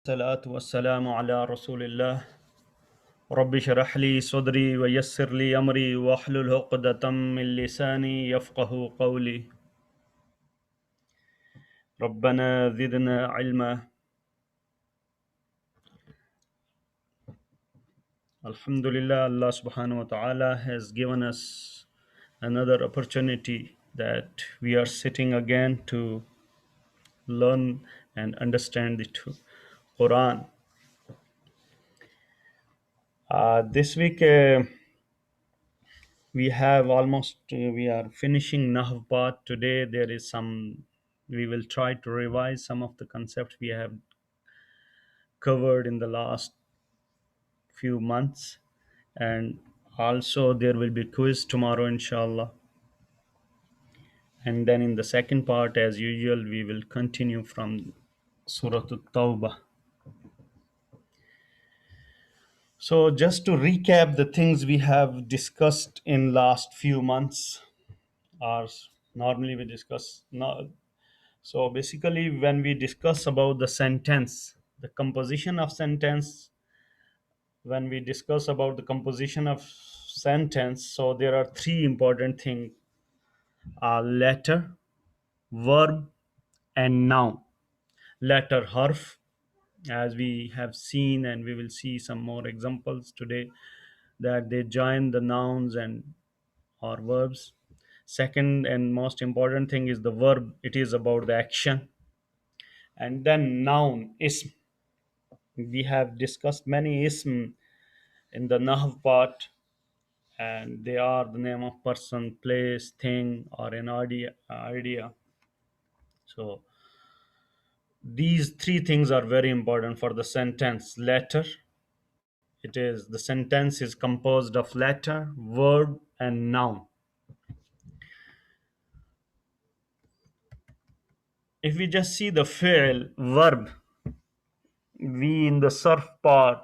الصلاة والسلام على رسول الله رب اشرح لي صدري ويسر لي أمري واحلل عقدة من لساني يفقه قولي ربنا زدنا علما. Alhamdulillah, Allah subhanahu wa ta'ala has given us another opportunity that we are sitting again to learn and understand the Quran. This week we are finishing Nahv part. Today there is some, we will try to revise some of the concepts we have covered in the last few months, and also there will be quiz tomorrow inshallah. And then in the second part, as usual, we will continue from Surah At-Tawbah. So just to recap the things we have discussed in last few months, or normally we discuss now. So basically, when we discuss about the sentence, the composition of sentence, when we discuss about the composition of sentence, so there are three important things: letter, verb, and noun. Letter, harf, as we have seen, and we will see some more examples today, that they join the nouns and or verbs. Second and most important thing is the verb. It is about the action. And then noun, ism. We have discussed many ism in the Nahv part, and they are the name of person, place, thing, or an idea. So these three things are very important for the sentence. Letter, it is the sentence is composed of letter, verb, and noun. If we just see the fi'l, verb, we in the surf part,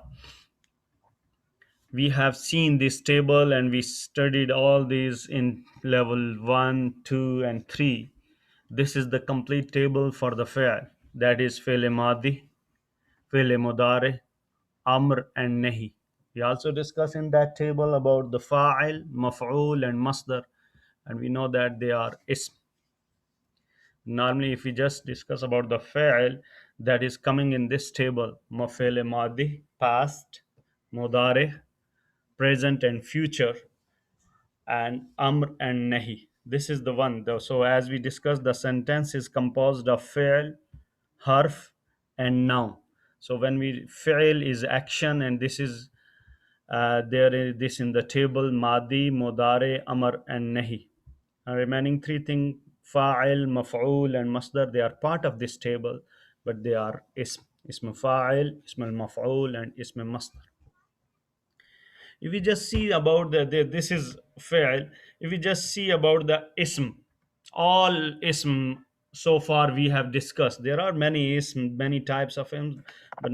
we have seen this table and we studied all these in level 1, 2, and 3. This is the complete table for the fi'l, that is fi'l madi, fi'l mudari, amr, and nahi. We also discuss in that table about the fa'il, maf'ul, and masdar, and we know that they are ism. Normally, if we just discuss about the fa'il that is coming in this table, maf'il madi, past, mudari, present, and future, and amr and nahi. This is the one. So as we discussed, the sentence is composed of fi'l, harf, and noun. So when we fi'l is action, and this is there is this in the table: madi, mudare, amr, and nahi. Remaining three things: fa'il, maf'ul, and masdar, they are part of this table, but they are ism fa'il, ism al maf'ul, and ism masdar. If we just see about the this is fi'l, if we just see about the ism, all ism, so far we have discussed, there are many ism, many types of ism, but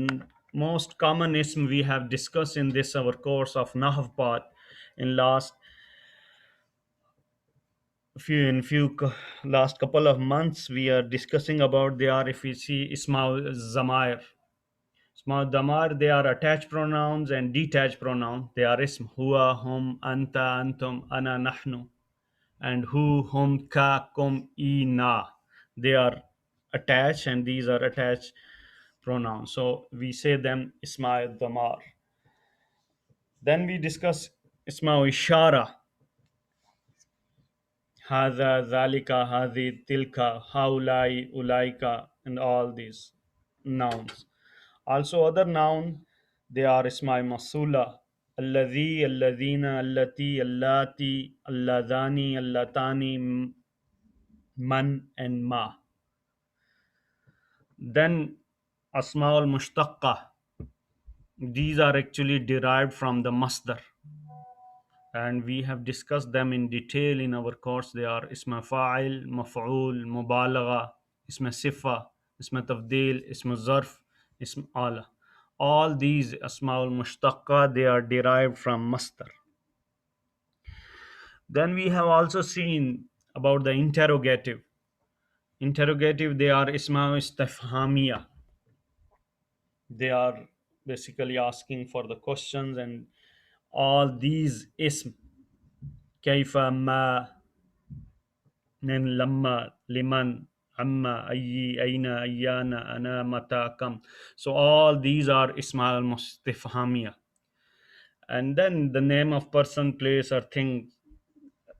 most common ism we have discussed in this our course of Nahv part. In last couple of months we are discussing about, they are, if we see isma zamair. Small damar, they are attached pronouns and detached pronouns. They are ism, huwa, hum, anta, antum, ana, nahnu, and hu, hum, ka, kum, I, na. They are attached, and these are attached pronouns. So we say them isma damar. Then we discuss isma ishara, hadha, zalika, hadhi, tilka, haulai, ulaika, and all these nouns. Also, other noun, they are ismai masula, alladhi, alladhina, allati, allati, alladhani, allatani, man, and ma. Then asmaul mushtaqqa, these are actually derived from the masdar, and we have discussed them in detail in our course. They are isma fa'il, maf'ul, mubalagha, isma sifa, isma tafdil, isma zarf, ism ala. All these asmaul mushtaqqa, they are derived from masdar. Then we have also seen about the interrogative, they are isma istifhamiya. They are basically asking for the questions, and all these ism, kaifa, ma, من لما liman amma ayyi aina ayyana ana mata kam. So all these are ismail mustifhamia. And then the name of person, place, or thing,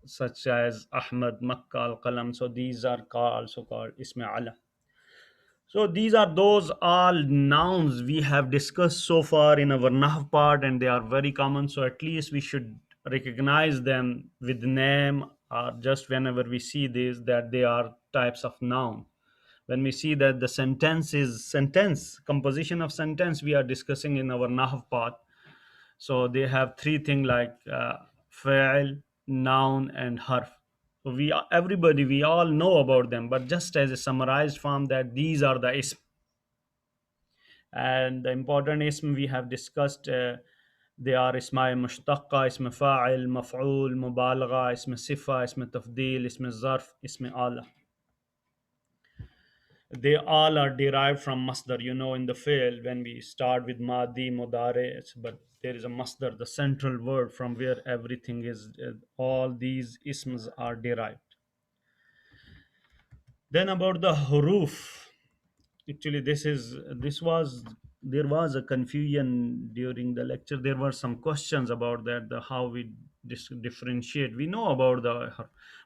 such as Ahmad, Makkah, Al Qalam. So these are also called Isma Ala. So these are those all nouns we have discussed so far in our Nahv part, and they are very common. So at least we should recognize them with name, or just whenever we see these, that they are types of noun. When we see that the sentence is sentence, composition of sentence we are discussing in our Nahv part. So they have three things like fa'il, noun, and harf. So everybody, we all know about them, but just as a summarized form, that these are the ism. And the important ism we have discussed, they are isma'i mushtaqqa, ism fa'il, maf'ul, mubalagha, ism sifa, ism tafdil, ism zarf, ism ala. They all are derived from masdar. In the fi'l, when we start with madi, mudare, but there is a masdar, the central word from where everything is, all these isms are derived. Then about the huruf. Actually, this was there was a confusion during the lecture. There were some questions about that, the how we differentiate. We know about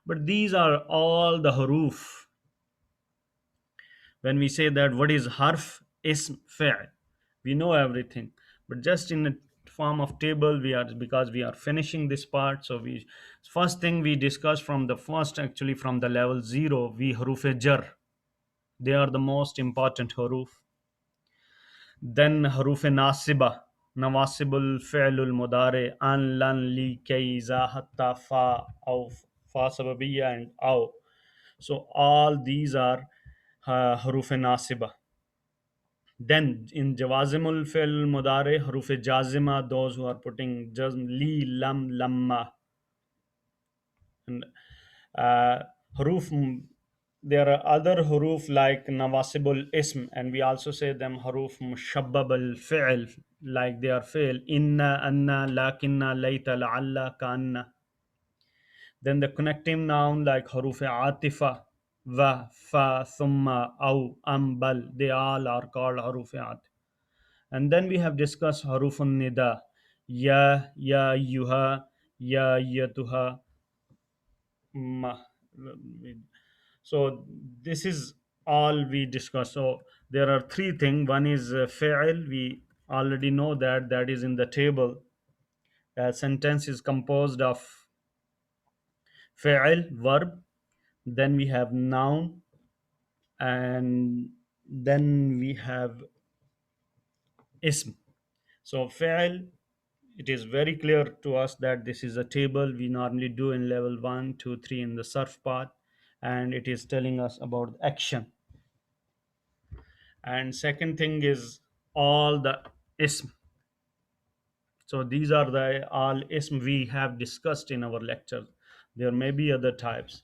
but these are all the huruf. When we say that what is harf, ism, fi'l, we know everything. But just in a form of table, we are, because we are finishing this part, so we first thing we discuss from the first, actually from the level 0, we huruf jar. They are the most important huruf. Then huruf nasiba, nawasibul fi'lul mudare, an, lan, li, kay, za, hatta, fa, aw, fa sababiyya, and aw. So all these are huruf nasiba. Then in Jawazimul Fil Mudare, Haruf Jazima, those who are putting Jazm, Li, Lam, Lamma. And uh, Haruf, there are other Haruf like Nawasibul Ism, and we also say them Haruf Mushabbab al Fi'l, like they are Fi'l, Inna, Anna, Lakinna, Layta, La'alla, Kanna. Then the connecting noun like Haruf Atifa, Va, Fa, Thumma, Aw, Am, Bal, they all are called Haruf Atifa. And then we have discussed harufun nida, ya, yuha, ya, yatuha, ma. So this is all we discussed. So there are three things. One is fa'il. We already know that that is in the table. A sentence is composed of fa'il, verb. Then we have noun, and then we have ism. So fa'il, it is very clear to us that this is a table we normally do in level 1, 2, 3 in the surf path, and it is telling us about action. And second thing is all the ism. So these are the all ism we have discussed in our lecture. There may be other types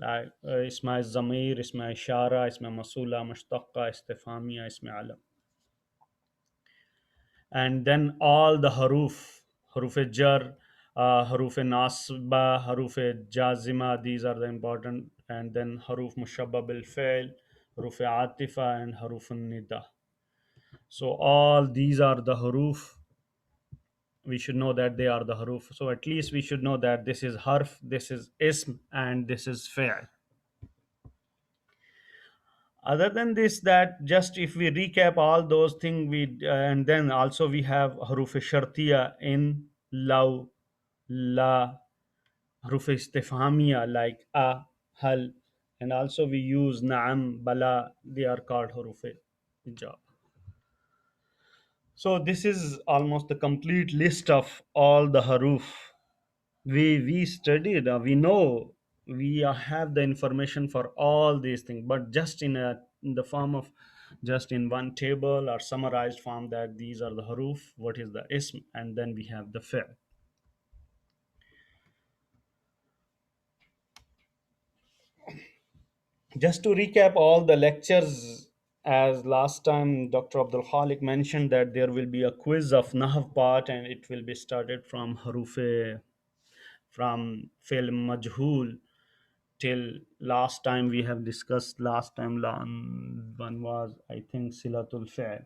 like isma zamir, isma ishara, isma masula, mushtaqqa, istifamiya, isma alam. And then all the haruf jar, haruf nasba, haruf jazima, these are the important. And then haruf mushabba bil fail, haruf atifa, and haruf nida. So all these are the haruf. We should know that they are the haruf. So at least we should know that this is harf, this is ism, and this is fi'l. Other than this, that just if we recap all those things, we and then also we have haruf shartiya in, law, la, haruf istifhamiya like a, hal, and also we use na'am, bala, they are called haruf ijab. So this is almost the complete list of all the haruf we studied. We know, we have the information for all these things, but just in the form of, just in one table or summarized form, that these are the haruf, what is the ism, and then we have the fi'l. Just to recap all the lectures, As last time Dr. Abdul Khalik mentioned that there will be a quiz of Nahv part, and it will be started from Harufe, from Fail Majhul till last time we have discussed. Last time one was, I think, Silatul Fail.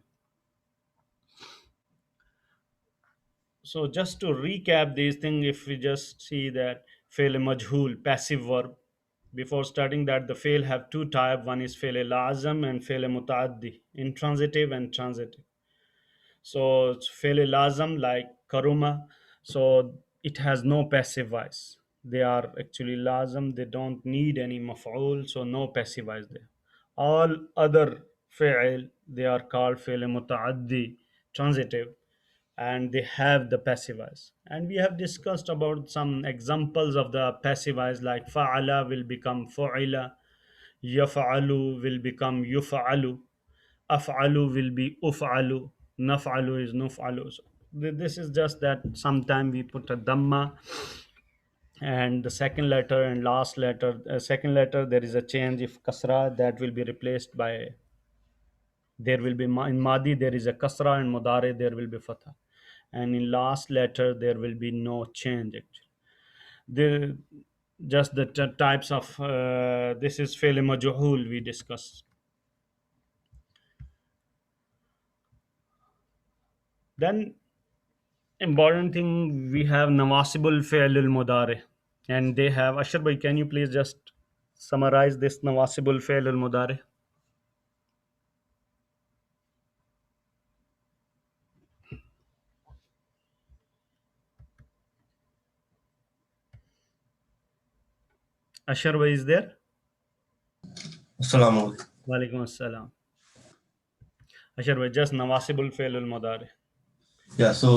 So just to recap these things, if we just see that Fail Majhul, passive verb, before starting that, the fail have two type. One is fail lazim and fail mutaaddi, intransitive and transitive. So it's fairly lazam like karuma. So it has no passive voice. They are actually lazam. They don't need any maf'ul. So no passive voice there. All other fi'il, they are called fi'il muta'addi, transitive, and they have the passive voice. And we have discussed about some examples of the passive voice, like fa'ala will become fu'ila, yaf'alu will become yuf'alu, af'alu will be uf'alu, naf'alu is nuf'alu. So this is just that sometime we put a dhamma, and the second letter and last letter, second letter there is a change. If kasra, that will be replaced by, there will be in madi there is a kasra, and mudare there will be fatha, and in last letter there will be no change actually. The just the types of this is fail majhul we discussed. Then important thing, we have nawasibul fi'lul mudari, and they have, Ashar bhai, can you please just summarize this nawasibul fi'lul mudari? Ashar bhai is there? Assalamu alaikum. Walaikum assalam. Ashar bhai, just nawasibul fi'lul mudari. Yeah, so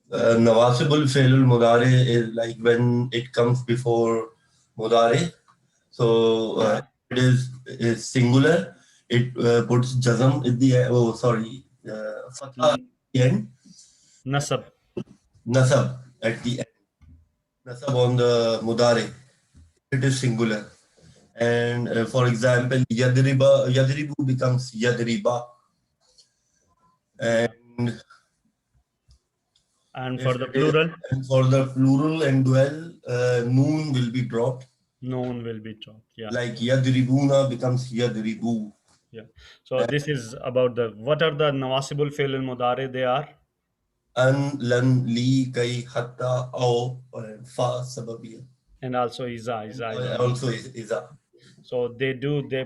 Nawasibul Failul Mudare is like when it comes before Mudare. So it is singular. It puts jazam at the end. Oh, sorry, fatha at the end. Nasab. Nasab at the end. Nasab on the Mudare. It is singular. And for example, yadribu becomes yadriba. Yeah. And And for if the it is, plural, and for the plural and dual, noon will be dropped. noun will be dropped. Yeah. Like yadribuna becomes yadribu. Yeah. So this is about the, what are the nawasibul fi'lul mudari? They are, An, lan, li, kai, hatta, aw, fa, sababiya. and also iza is And also. also is a. So they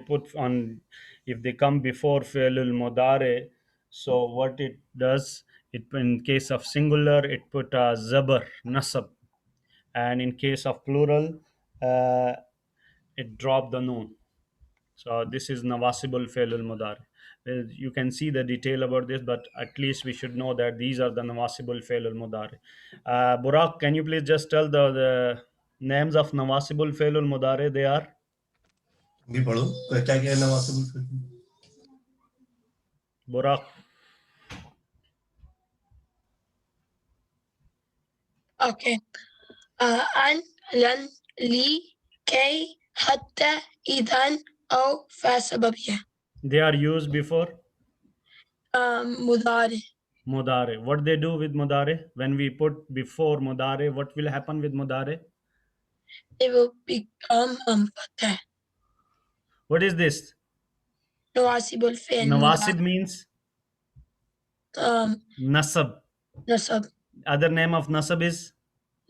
put on, if they come before fi'lul mudare, so what it does, it, in case of singular it put a zabar nasab, and in case of plural uh, it drop the noon. So this is nawasibul fi'lul mudare. You can see the detail about this, but at least we should know that these are the nawasibul fi'lul mudare. Burak, can you please just tell the names of nawasibul fi'lul mudare? They are, भी पढ़ो क्या क्या है नवासिबुल fill. Burak. Okay. An, lan, li, kay, hatta, idan, أو فسببية. They are used before مضارع. mudare. What they do with mudare? When we put before mudare, what will happen with mudare? They will become فتح. What is this? نواصب الفعل Nawasib مضارع. means um, nasab. نصب. Other name of nasab is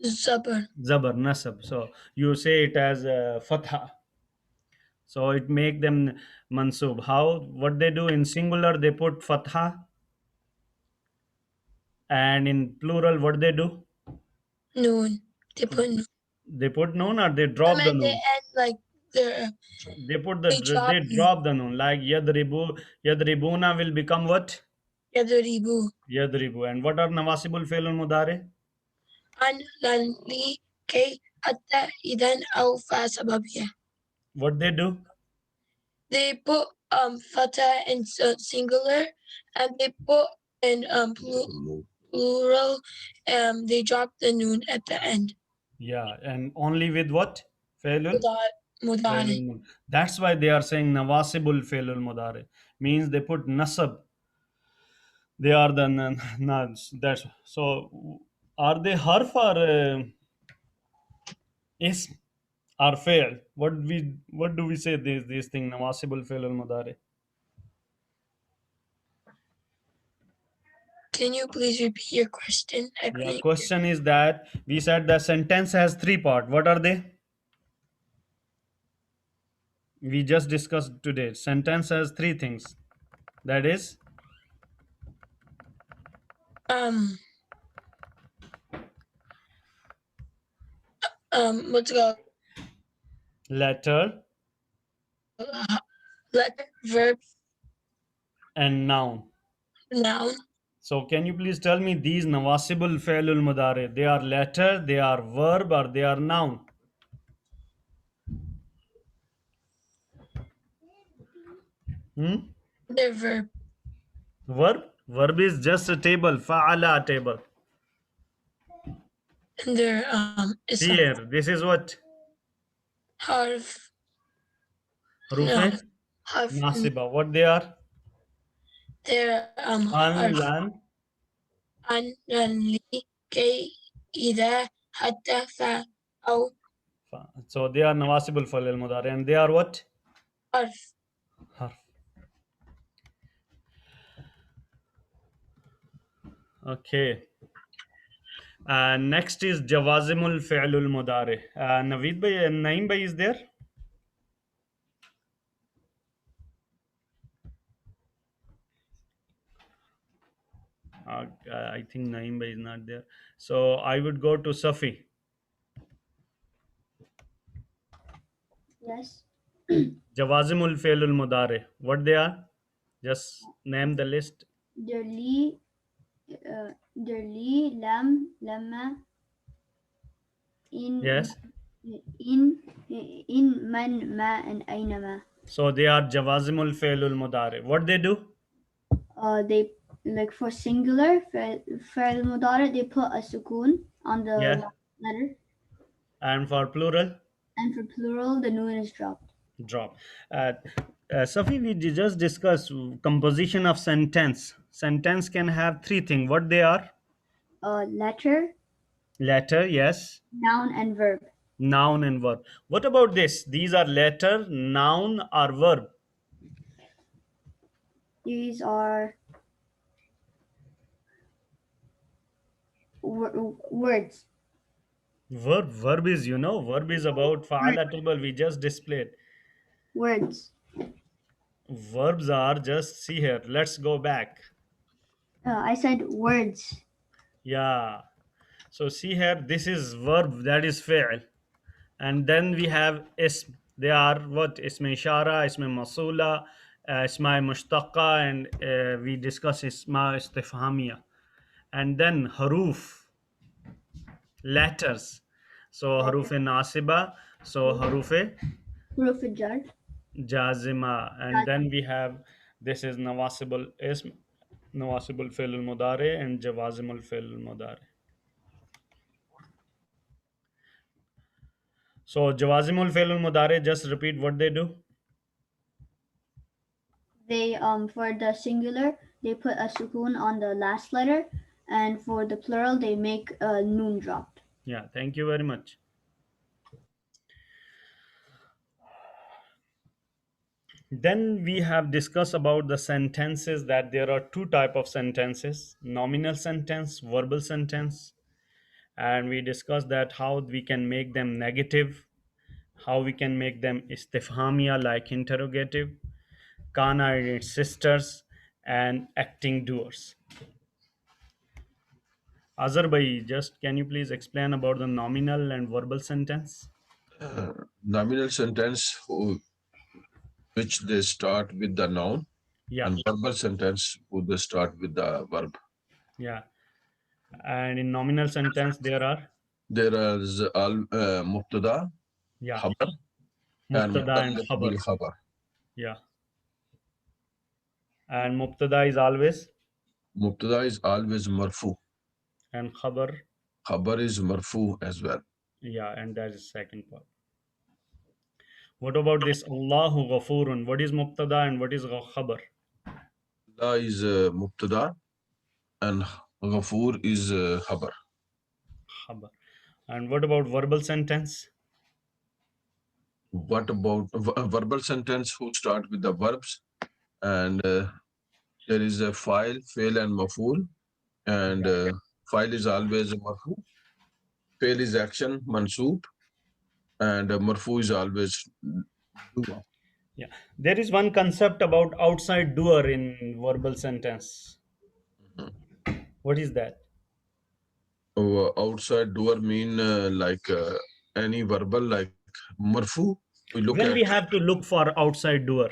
زبر. zabar, nasab. So you say it as fatha. So it make them mansub. How? What they do in singular? They put fatha, and in plural, what they do? نون. They put noon. They put noon, or they I drop the mean, they noon. add like their They put they drop they drop the noon, like yadribuna will become what? يضربوا. Yadribu. And what are nawasibul fi'lul mudare? عن لن لي كي حتى إذا أو فسببية. What they do? They put fata in singular, and they put in plural. They drop the noon at the end. Yeah, and only with what? Fi'lul Without مضارع. That's why they are saying nawasibul fi'lul mudari. Means they put nasab. They are the that's so. Are they harf or ism or fail? What do we say these thing nawasibul fi'lul mudari? Can you please repeat your question? I Yeah, couldn't hear. question is that we said the sentence has three part. What are they? We just discussed today. Sentence has three things. That is Um, what's it called? letter Letter, verb, and noun. noun. So can you please tell me these nawasibul fi'lul mudari? They are letter, they are verb, or they are noun? Hmm? They're verb. Verb? Verb is just a table. Fa'ala table. And they're See ism. here. This is what? Harf. Rufe? No. Harf. Nasiba. What they are? They're An, harf. lan. عن لي كي إذا حتى ف أو So they are nawasibul fi'lul mudari. And they are what? حرف. Harf. Okay. Next is Jawazimul Fi'lul Mudari. Naveed bhai, Naeem bhai is there? I think Naeem bhai is not there. So I would go to Safi. Yes. Jawazimul Fi'lul Mudari. What they are? Just name the list. Dirli, dirli, lam, lama, in, Yes. in, man, ma, and ainama. So they are Jawazimul Fi'lul Mudari. What they do? They like for singular, fa'il mudari, they put a sukun on the Yeah. last letter, And for plural? and for plural, the noon is dropped. Drop. Uh, Safi, we just discussed composition of sentence. Sentence can have three things. What they are? Letter, Letter, yes. noun, and verb. Noun and verb. What about this? These are letter, noun, or verb. These are words. Verb is, verb is about Words. fa'ala table we just displayed. Words. Verbs are just, see here, let's go back. I said words. Yeah. So see here, this is verb, that is fi'l. And then we have ism. They are what? Ism ishara, ism masula, isma mushtaqa, and we discuss isma istifhamiya. And then haruf, letters. So haruf nasiba, so haruf Huruf jar. jazima, and then we have this is nawasibul ism, nawasibul fi'l al mudari, and jawazimul fi'l al mudari. So jawazimul fi'l al mudari, just repeat what they do. They for the singular they put a sukun on the last letter, and for the plural they make a noon dropped. Yeah, thank you very much. Then we have discussed about the sentences, that there are two type of sentences: nominal sentence, verbal sentence. And we discussed that how we can make them negative, how we can make them istifhamia like interrogative, kana and its sisters, and acting doers. Azhar bhai, just can you please explain about the nominal and verbal sentence? Nominal sentence which they start with the noun, Yeah, and verbal sentence who they start with the verb. yeah. And in nominal sentence there are, There is al mubtada, yeah, khabar, and mubtada and mutallaq khabar. bil khabar. Yeah. And mubtada is always, Mubtada is always marfu. and khabar, Khabar is marfu as well. yeah, and that is second part. What about this Allahu Ghafurun? What is Mubtada and what is Khabar? Allah is Mubtada and Ghafoor is Khabar. Khabar. And what about verbal sentence? What about a verbal sentence who start with the verbs? And there is a fail and maful. And file is always marfu. Fail is action, mansoob. And marfu is always dua. Yeah. There is one concept about outside doer in verbal sentence. What is that? Outside doer mean like any verbal like marfu. We look When at we have to look for outside doer.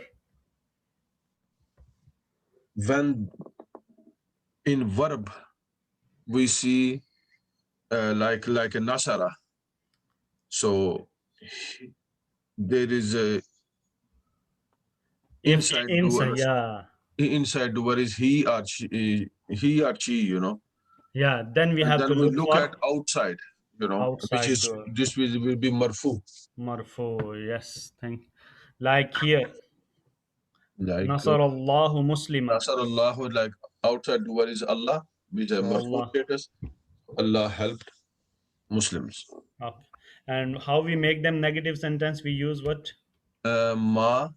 when in verb we see like a nasara. So there is a inside doer. Yeah. Inside doer is he or she, you know. Yeah. Then we And have to then we look look at for outside, you know, which outside is doer. this will be marfu. Marfu. Yes. Like here. Like Nasarallahu Musliman. Nasarallahu, like outside doer is Allah, which is So marfu Allah. status. Allah helped Muslims. Okay. And how we make them negative sentence? We use what? Ma,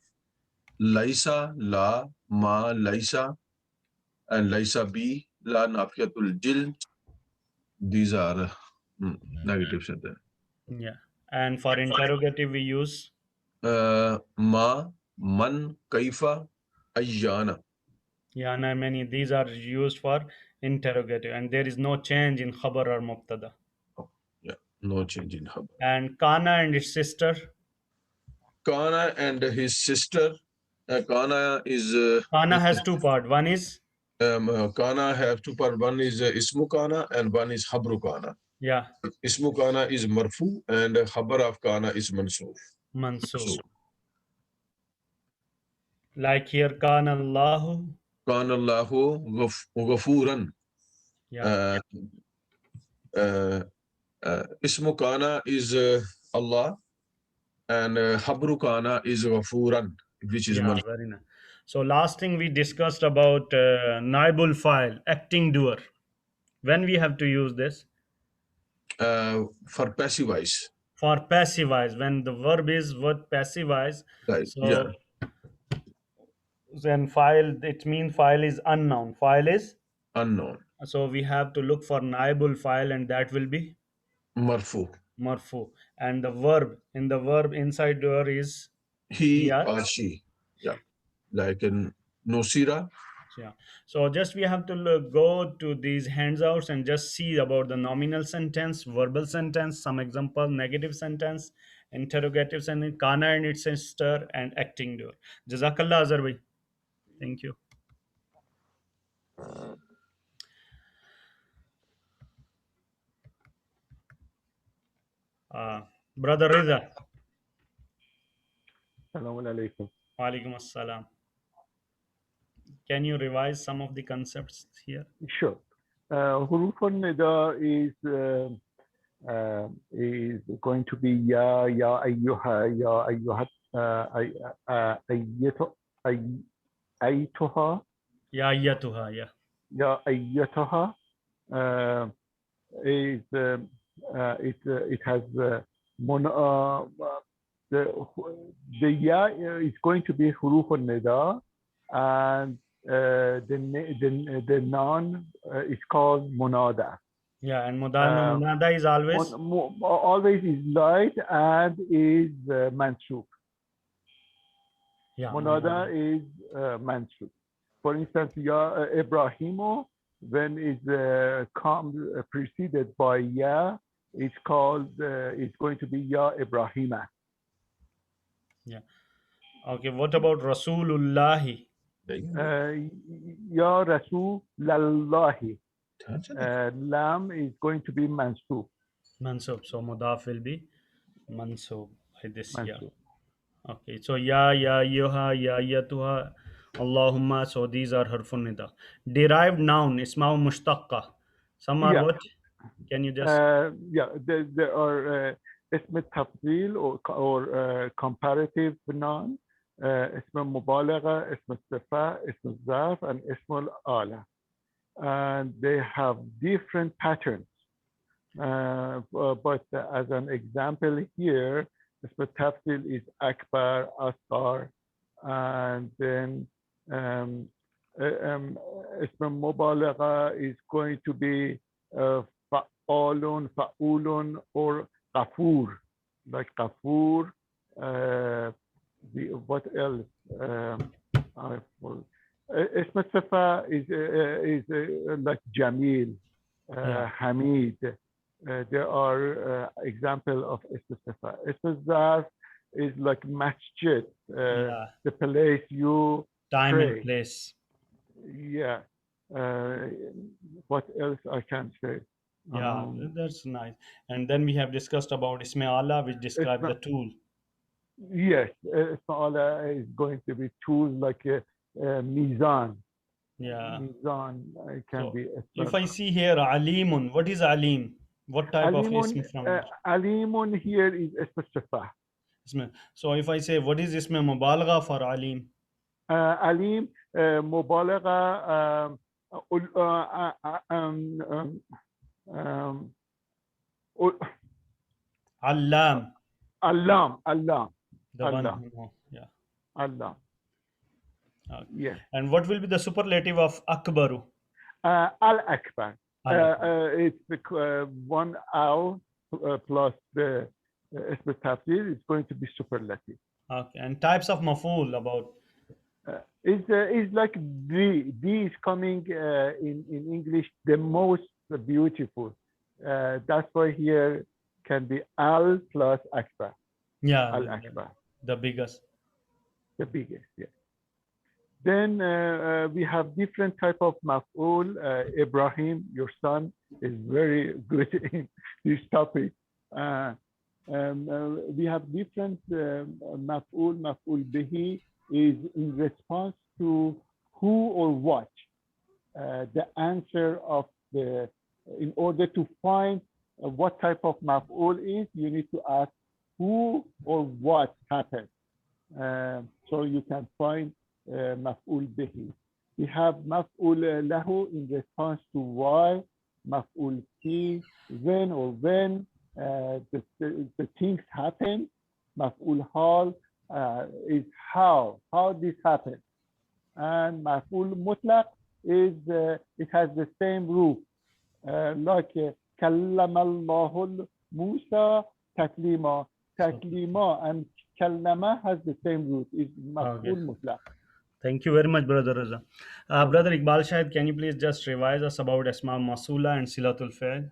laisa, la, ma, laisa, and laisa bi, la nafiyatul jil. These are negative sentence. Yeah. And for interrogative, we use Ma, man, kaifa, ayyana. yeah, and many. These are used for interrogative, and there is no change in khabar or mubtada. Oh, yeah, no change in Hab. And Kana and its sister. Kana and his sister. Kana is Kana has two parts. One is Kana have two part. One is Ismu Kana and one is Habru Kana. yeah, Ismu Kana is Marfu and Habar of Kana is Mansur. mansub. Like here, Kana Allahu. Kana Allahu Ghafuran. Yeah, Ismu Kana is Allah and Habru Kana is Ghafuran, which is yeah, Mansur. very nice. So last thing we discussed about naibul file, acting doer. When we have to use this For passive voice. for passivize, when the verb is what passivize. Right. Yeah. So then file, it means file is unknown. File is Unknown. so we have to look for naibul file, and that will be Marfu. marfu. And the verb in the verb inside doer is He yeah. or she. Yeah. Like in Nosira. Yeah. So just we have to go to these handouts and just see about the nominal sentence, verbal sentence, some example, negative sentence, interrogative sentence, kana and its sister, and acting doer. Jazakallah Azhar bhai. Thank you. Brother Reza. Assalamu alaikum. Walaikum assalam. Can you revise some of the concepts here? Sure. Huruf al-nida is going to be ya ayyuha, ayyatuha, Ya ayyatuha, yeah. ya ayyatuha. It has the ya is going to be huruf al-nida, and the noun is called munada. Yeah, and munada is always always is light and is mansub. yeah. Munada is mansub. For instance, ya Ibrahimu, when is comes preceded by ya, it's called it's going to be ya Ibrahima. Yeah. Okay. What about Rasulullahi? Ya Rasulallahi. Lam is going to be mansub. Mansub. So mudaf will be mansub by this ya. Mansub. Okay. So ya yuha, ya yatuha, Allahumma. So these are harfun nida. Derived noun, isma'u mushtaqqa. Some are Yeah. what? Can you just Yeah, there are اسم التفضيل or comparative noun, اسم المبالغة, اسم الصفة, اسم الظرف, and اسم الآلة. And they have different patterns. But as an example here, اسم التفضيل is أكبر, أصغر, and then اسم المبالغة is going to be فعال, فعول, or غفور, like غفور. What else? اسم الصفة is like جميل, حميد. There are example of اسم الصفة. اسم الظرف is like masjid, Yeah. the place you Time pray. and place. Yeah. What else I can say? Yeah, that's nice. And then we have discussed about Isme Allah, which describes the tool. Yes, Isma'ala is going to be tools like Mizan. Yeah. Mizan can So be. if I see here Alimun, what is Alim? What type of Ism from here? Alimun here is Isma. Isme. So if I say what is Isme Mubalagha for Alim? Alim, Mubalagha, Allam. Allah. The one who knows. Yeah. Allah. Okay. Yes. And what will be the superlative of Akbaru? Al-Akbar. It's one hour plus the Ism Tafsir. It's going to be superlative. Okay. And types of maf'ul about? Is like D. D is coming in English the most beautiful. That's why here can be Al plus Akbar. Yeah. Al-Akbar. The biggest. The biggest, yes. Then we have different type of maf'ul. Ibrahim, your son, is very good in this topic. We have different maf'ul. Maf'ul bihi is in response to who or what. The answer of in order to find what type of maf'ul is, you need to ask who or what happened. So you can find maf'ul bihi. We have maf'ul lahu in response to why, maf'ul ki, when or when the things happen. Maf'ul hal is how this happened. And maf'ul mutlaq is it has the same root, like kallama Allahu Musa taklima. Taklima and kallama has the same root. It's maf'ul mutlaq. Thank you very much, Brother Raza. Brother Iqbal Shahid, can you please just revise us about Asma Masula and Silatul Fa'il?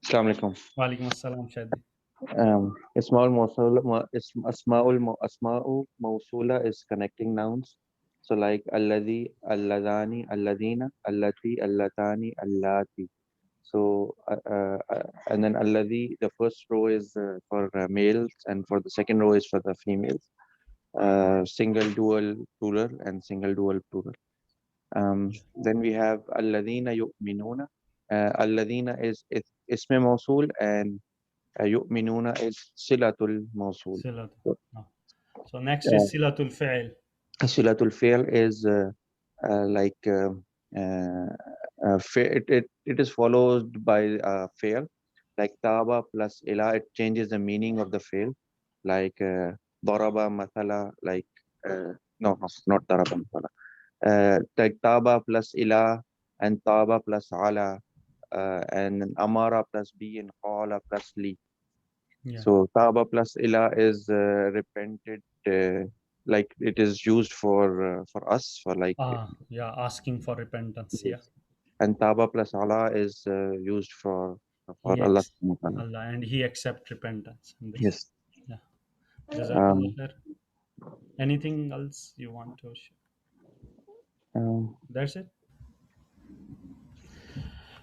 Assalamu alaikum. Wa alaikum assalam, Shahid. Asma'ul Mawsula is connecting nouns. So like alladhi, alladani, alladina, allati, allatani, allati. So and then alladhi, the first row is for males, and for the second row is for the females. Single, dual, plural, and single, dual, plural. Then we have alladina yu'minuna. Alladina is isme mawsul, and yu'minuna is silatul mawsul. So next is Silatul Fa'il. Silatul Fa'il is like it is followed by Fa'il, like Taba plus Ila. It changes the meaning of the Fa'il, like Daraba Mathala, like no, not Daraba Mathala. Like Taba plus Ila and Taba plus Ala, and Amara plus Bi and Qala plus Li. Yeah. So Taba plus Ila is repented, like it is used for us, for like asking for repentance. Yeah. And Taba plus Allah is used for Allah. Allah, and He accepts repentance. Yes. Yeah. Jazakallah khair. Anything else you want to share? That's it.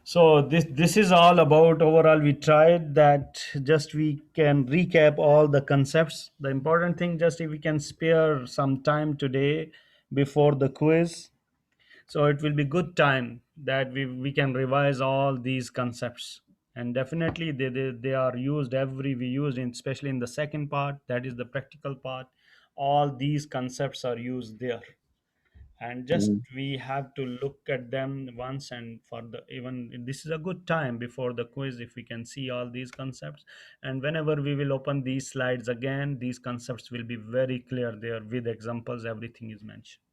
So this is all about overall. We tried that just we can recap all the concepts. The important thing, just if we can spare some time today before the quiz, so it will be good time that we can revise all these concepts and definitely they are used we used in, especially in the second part, that is the practical part. All these concepts are used there, and just Mm. we have to look at them once, and for the even this is a good time before the quiz if we can see all these concepts. And whenever we will open these slides again, these concepts will be very clear there with examples, everything is mentioned.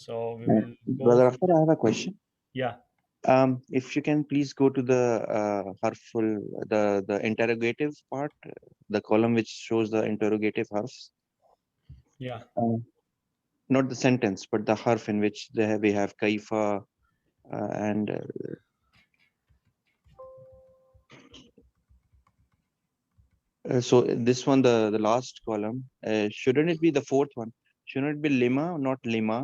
So we will go Brother Akhtar, I have a question. yeah. If you can please go to the harful, the interrogative part, the column which shows the interrogative harfs. Yeah. Not the sentence, but the harf in which we have kaifa and so this one, the last column, shouldn't it be the fourth one? Shouldn't it be lima, not lima?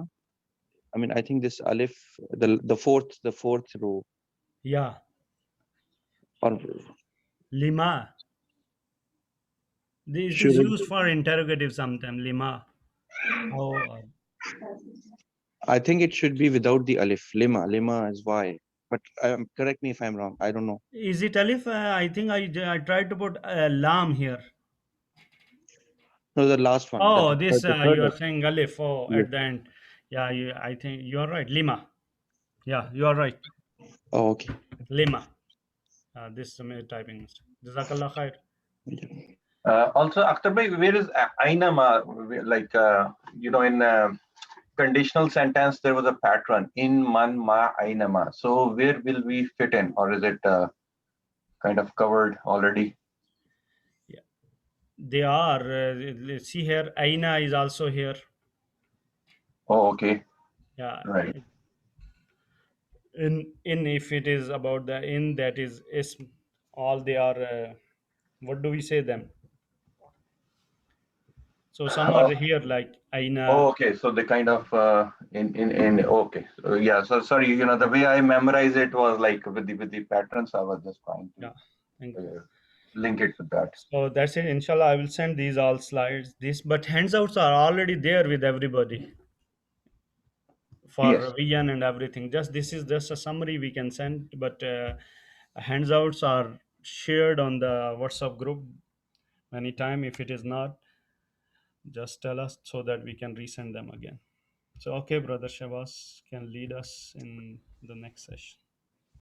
I mean, I think this alif, the fourth row, Yeah. or Lima. This is should it? used for interrogative sometimes. Lima. Oh, I think it should be without the alif. Lima, lima is why. But correct me if I'm wrong. I don't know. is it alif? I think I tried to put lam here. No, the last one, Oh, this the third you are one. saying alif. Oh, Yes. at the end. Yeah, I think you are right. Lima. Yeah, you are right. Oh, okay. Lima. This is a typing mistake. Jazakallah khair. Also, Akhtar bhai, where is aina ma? Like, in conditional sentence, there was a pattern in man ma aina ma. So where will we fit in, or is it kind of covered already? Yeah, they are. See here, aina is also here. Oh, okay, Yeah, right. in if it is about the in, that is ism. All they are. What do we say them? So some are Oh, here like oh, aina. okay. So they kind of in okay. So, yeah. So sorry, the way I memorize it was like with the patterns. I was just trying to Yeah, thank you. link it with that. So that's it. Inshallah, I will send these all slides. This, but handouts are already there with everybody for Yes. revision and everything. Just this is just a summary we can send, but handouts are shared on the WhatsApp group anytime. If it is not, just tell us so that we can resend them again. So okay, brother Shabazz can lead us in the next session.